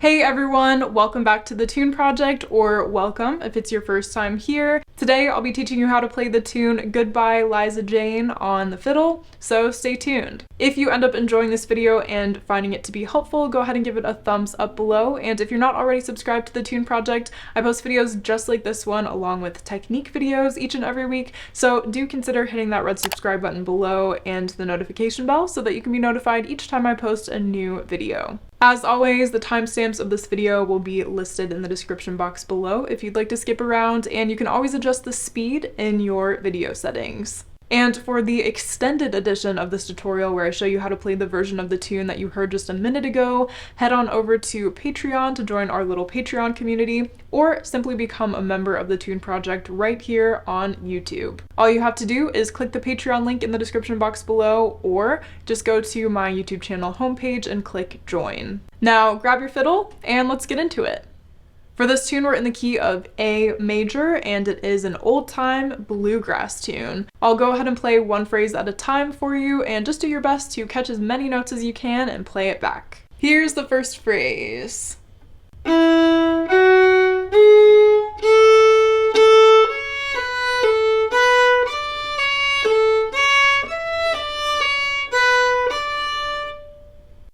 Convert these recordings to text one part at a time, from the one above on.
Hey everyone, welcome back to the Tune Project, or welcome if it's your first time here. Today I'll be teaching you how to play the tune Goodbye Liza Jane on the fiddle, so stay tuned. If you end up enjoying this video and finding it to be helpful, go ahead and give it a thumbs up below, and if you're not already subscribed to the Tune Project, I post videos just like this one along with technique videos each and every week, so do consider hitting that red subscribe button below and the notification bell so that you can be notified each time I post a new video. As always, the timestamps of this video will be listed in the description box below if you'd like to skip around, and you can always adjust the speed in your video settings. And for the extended edition of this tutorial where I show you how to play the version of the tune that you heard just a minute ago, head on over to Patreon to join our little Patreon community, or simply become a member of the Tune Project right here on YouTube. All you have to do is click the Patreon link in the description box below, or just go to my YouTube channel homepage and click join. Now grab your fiddle and let's get into it. For this tune, we're in the key of A major, and it is an old-time bluegrass tune. I'll go ahead and play one phrase at a time for you, and just do your best to catch as many notes as you can and play it back. Here's the first phrase.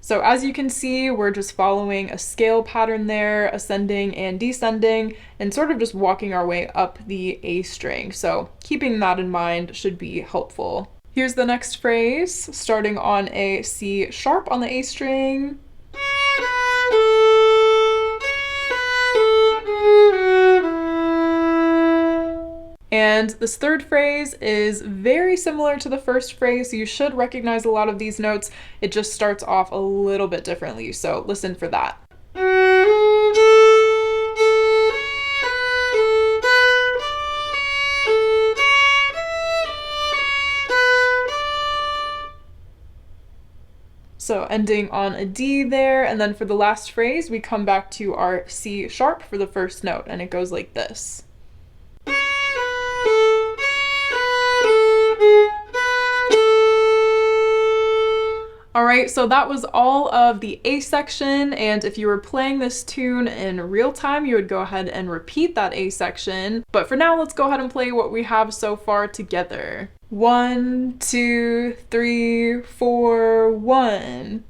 So as you can see, we're just following a scale pattern there, ascending and descending, and sort of just walking our way up the A string. So keeping that in mind should be helpful. Here's the next phrase, starting on a C sharp on the A string. And this third phrase is very similar to the first phrase, so you should recognize a lot of these notes. It just starts off a little bit differently, so listen for that. So ending on a D there, and then for the last phrase, we come back to our C sharp for the first note, and it goes like this. Alright, so that was all of the A section, and if you were playing this tune in real time, you would go ahead and repeat that A section. But for now, let's go ahead and play what we have so far together. 1, 2, 3, 4, 1.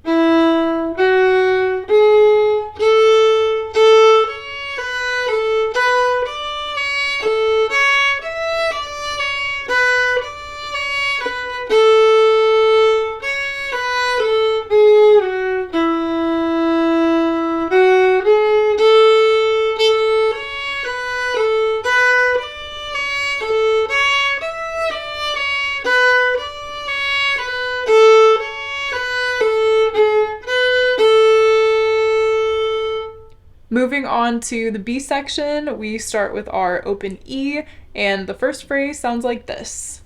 Moving on to the B section, we start with our open E, and the first phrase sounds like this.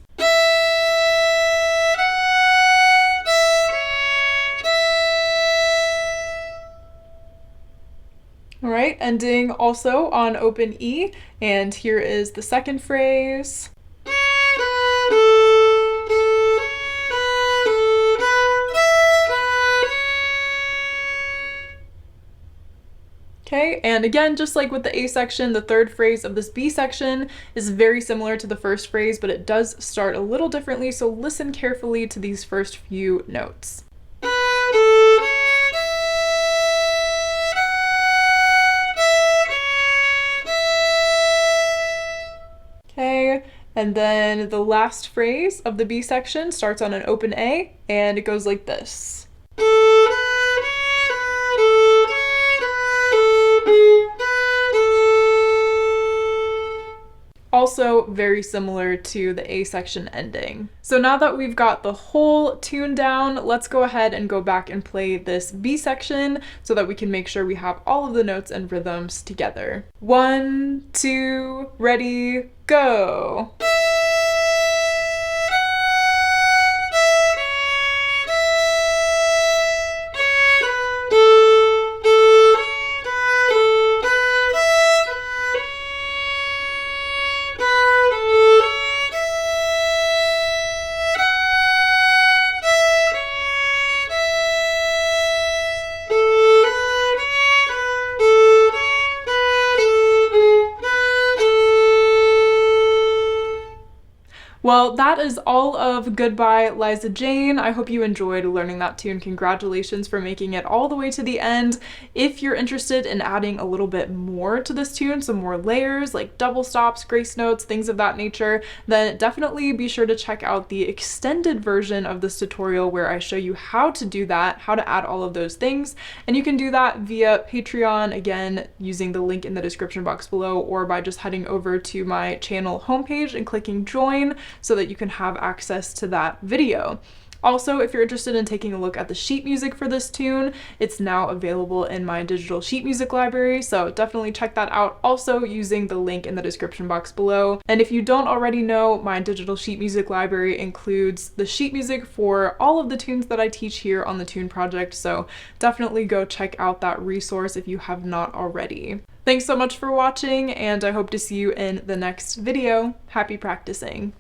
Alright, ending also on open E, and here is the second phrase. Okay, and again, just like with the A section, the third phrase of this B section is very similar to the first phrase, but it does start a little differently, so listen carefully to these first few notes. Okay, and then the last phrase of the B section starts on an open A, and it goes like this. Also very similar to the A section ending. So now that we've got the whole tune down, let's go ahead and go back and play this B section so that we can make sure we have all of the notes and rhythms together. 1, 2, ready, go! Well, that is all of Goodbye Liza Jane. I hope you enjoyed learning that tune. Congratulations for making it all the way to the end. If you're interested in adding a little bit more to this tune, some more layers like double stops, grace notes, things of that nature, then definitely be sure to check out the extended version of this tutorial where I show you how to do that, how to add all of those things. And you can do that via Patreon, again, using the link in the description box below, or by just heading over to my channel homepage and clicking join, so that you can have access to that video. Also, if you're interested in taking a look at the sheet music for this tune, it's now available in my digital sheet music library, so definitely check that out, also using the link in the description box below. And if you don't already know, my digital sheet music library includes the sheet music for all of the tunes that I teach here on the Tune Project, so definitely go check out that resource if you have not already. Thanks so much for watching, and I hope to see you in the next video. Happy practicing!